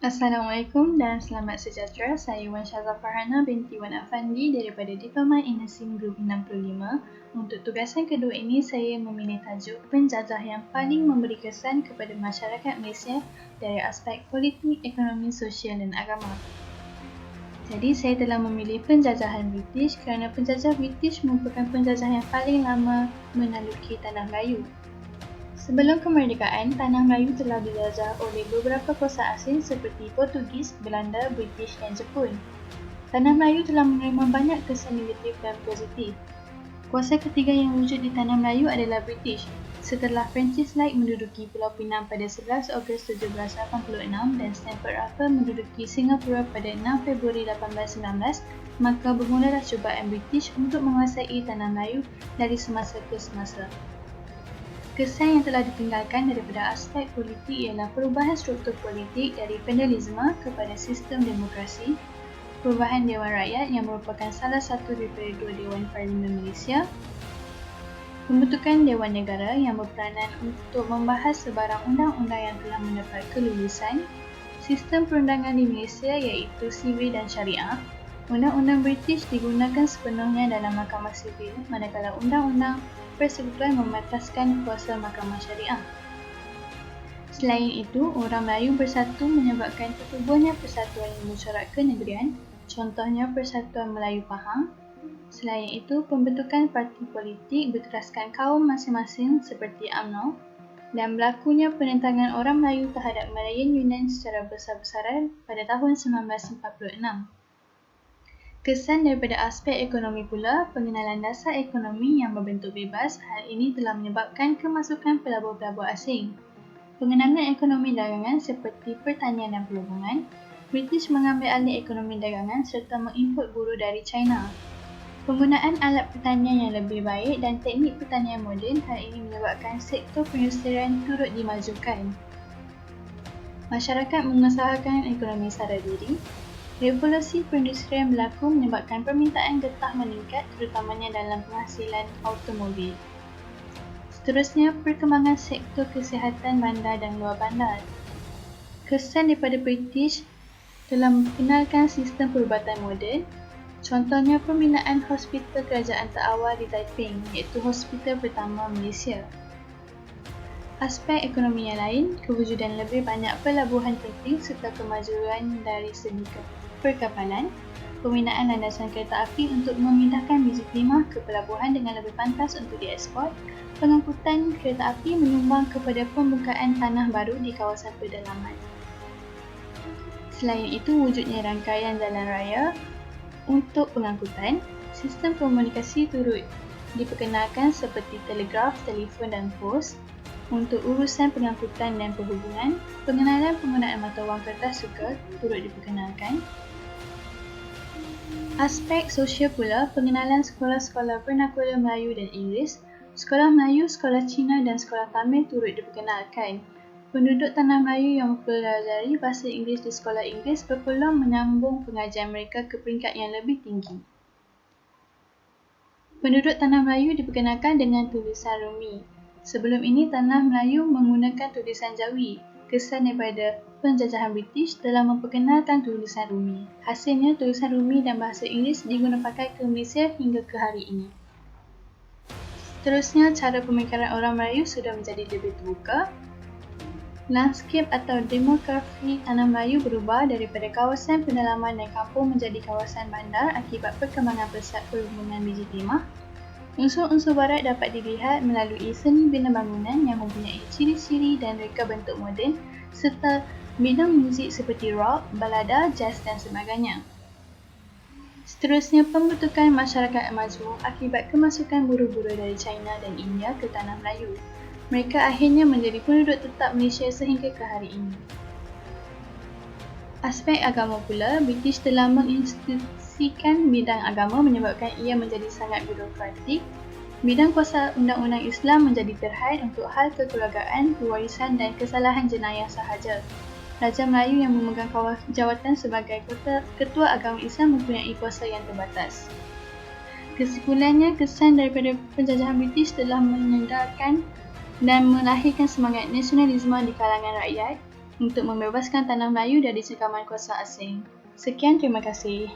Assalamualaikum dan selamat sejahtera. Saya Wan Syazah Farhana binti Wan Afandi daripada Diploma in Nursing Group 65. Untuk tugasan kedua ini, saya memilih tajuk penjajah yang paling memberi kesan kepada masyarakat Malaysia dari aspek politik, ekonomi, sosial dan agama. Jadi, saya telah memilih penjajahan British kerana penjajah British merupakan penjajah yang paling lama menaluki Tanah Melayu. Sebelum kemerdekaan, Tanah Melayu telah dijajah oleh beberapa kuasa asing seperti Portugis, Belanda, British dan Jepun. Tanah Melayu telah menerima banyak kesan negatif dan positif. Kuasa ketiga yang wujud di Tanah Melayu adalah British. Setelah Francis Light menduduki Pulau Pinang pada 11 Ogos 1786 dan Stamford Raffles menduduki Singapura pada 6 Februari 1819, maka bermulalah cubaan British untuk menguasai Tanah Melayu dari semasa ke semasa. Kesan yang telah ditinggalkan daripada aspek politik ialah perubahan struktur politik dari feudalisme kepada sistem demokrasi, perubahan Dewan Rakyat yang merupakan salah satu daripada dua Dewan Parlimen Malaysia, pembentukan Dewan Negara yang berperanan untuk membahas sebarang undang-undang yang telah mendapat kelulusan, sistem perundangan di Malaysia iaitu sivil dan syariah. Undang-undang British digunakan sepenuhnya dalam mahkamah sivil, manakala undang-undang persekutuan memataskan kuasa mahkamah syariah. Selain itu, orang Melayu bersatu menyebabkan tertubuhnya persatuan yang mesyuarat kenegerian, contohnya Persatuan Melayu Pahang. Selain itu, pembentukan parti politik berteraskan kaum masing-masing seperti UMNO dan berlakunya penentangan orang Melayu terhadap Malayan Yunan secara besar-besaran pada tahun 1946. Kesan daripada aspek ekonomi pula, pengenalan dasar ekonomi yang berbentuk bebas, hal ini telah menyebabkan kemasukan pelabur-pelabur asing. Pengenalan ekonomi dagangan seperti pertanian dan perhubungan, British mengambil alih ekonomi dagangan serta mengimport buruh dari China. Penggunaan alat pertanian yang lebih baik dan teknik pertanian moden, hal ini menyebabkan sektor perindustrian turut dimajukan. Masyarakat mengusahakan ekonomi sara diri. Revolusi perindustrian berlaku menyebabkan permintaan getah meningkat terutamanya dalam penghasilan automobil. Seterusnya, perkembangan sektor kesihatan bandar dan luar bandar. Kesan daripada British telah memperkenalkan sistem perubatan moden, contohnya pembinaan hospital kerajaan terawal di Taiping iaitu hospital pertama Malaysia. Aspek ekonomi yang lain, kewujudan lebih banyak pelabuhan penting serta kemajuan dari segi perkapalan, pembinaan landasan kereta api untuk memindahkan biji timah ke pelabuhan dengan lebih pantas untuk dieksport, pengangkutan kereta api menyumbang kepada pembukaan tanah baru di kawasan pedalaman. Selain itu, wujudnya rangkaian jalan raya untuk pengangkutan, sistem komunikasi turut diperkenalkan seperti telegraf, telefon dan pos. Untuk urusan pengangkutan dan perhubungan, pengenalan penggunaan mata wang kertas juga turut diperkenalkan. Aspek sosial pula, pengenalan sekolah-sekolah vernakular Melayu dan Inggeris, sekolah Melayu, sekolah Cina dan sekolah Tamil turut diperkenalkan. Penduduk Tanah Melayu yang mempelajari bahasa Inggeris di sekolah Inggeris berpeluang menyambung pengajian mereka ke peringkat yang lebih tinggi. Penduduk Tanah Melayu diperkenalkan dengan tulisan Rumi. Sebelum ini, Tanah Melayu menggunakan tulisan Jawi. Kesan daripada penjajahan British telah memperkenalkan tulisan Rumi. Hasilnya, tulisan Rumi dan bahasa Inggeris digunakan pakai ke Malaysia hingga ke hari ini. Seterusnya, cara pemikiran orang Melayu sudah menjadi lebih terbuka. Landscape atau demografi Tanah Melayu berubah daripada kawasan pedalaman dan kampung menjadi kawasan bandar akibat perkembangan pesat perhubungan biji timah. Unsur-unsur barat dapat dilihat melalui seni bina bangunan yang mempunyai ciri-ciri dan reka bentuk moden serta bidang muzik seperti rock, balada, jazz dan sebagainya. Seterusnya, pembentukan masyarakat majmuk akibat kemasukan buruh-buruh dari China dan India ke Tanah Melayu. Mereka akhirnya menjadi penduduk tetap Malaysia sehingga ke hari ini. Aspek agama pula, British telah menginstitusikan bidang agama menyebabkan ia menjadi sangat birokratik. Bidang kuasa undang-undang Islam menjadi terhad untuk hal kekeluargaan, pewarisan dan kesalahan jenayah sahaja. Raja Melayu yang memegang jawatan sebagai Ketua Agama Islam mempunyai kuasa yang terbatas. Kesimpulannya, kesan daripada penjajahan British telah menyedarkan dan melahirkan semangat nasionalisme di kalangan rakyat. untuk membebaskan tanah Melayu dari cengkaman kuasa asing. Sekian, terima kasih.